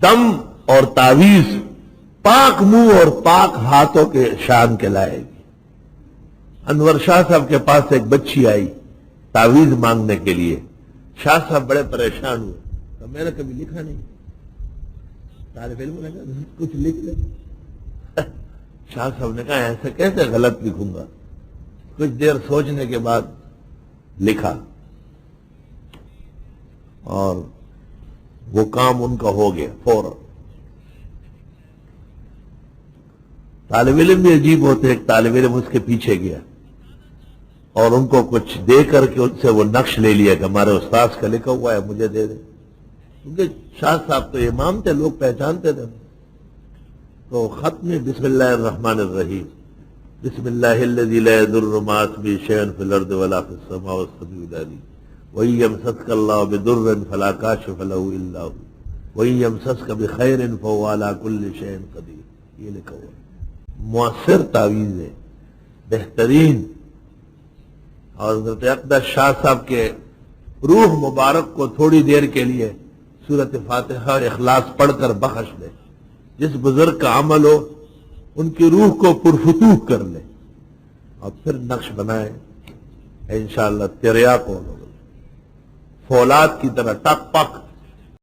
دم اور تعویذ پاک منہ اور پاک ہاتھوں کے شان کے لائے گی۔ انور شاہ صاحب کے پاس ایک بچی آئی تعویذ مانگنے کے لیے۔ شاہ صاحب بڑے پریشان ہوئے، تو میں نے کبھی لکھا نہیں، طالب علم نے کہا کچھ لکھ لے۔ شاہ صاحب نے کہا ایسے کیسے غلط لکھوں گا؟ کچھ دیر سوچنے کے بعد لکھا، اور وہ کام ان کا ہو گیا فوراً۔ طالب علم بھی عجیب ہوتے، ایک طالب علم اس کے پیچھے گیا اور ان کو کچھ دے کر کے ان سے وہ نقش لے لیا کہ ہمارے استاذ کا لکھا ہوا ہے، مجھے دے دے، کیونکہ شاہ صاحب تو امام تھے، لوگ پہچانتے تھے۔ تو خط میں بسم اللہ الرحمن الرحیم، بسم اللہ الذی لا یضر مع اسمہ شیء فی الارض ولا فی السماء والسمیع العلیم، وَإِن يَمْسَسْكَ اللَّهُ بِضُرٍّ فَلَا كَاشِفَ لَهُ إِلَّا هُوَ وَإِن يَمْسَسْكَ بِخَيْرٍ فَهُوَ عَلَى كُلِّ شَيْءٍ قَدِيرٌ۔ یہ لکھا ہوا ہے، مؤثر تعویذ ہے، بہترین۔ اور حضرت اقدس شاہ صاحب کے روح مبارک کو تھوڑی دیر کے لیے سورۃ فاتحہ اور اخلاص پڑھ کر بخش دے، جس بزرگ کا عمل ہو ان کی روح کو پرفتوح کر لے، اور پھر نقش بنائے انشاءاللہ تریاق ہو، فولاد کی طرح ٹک پک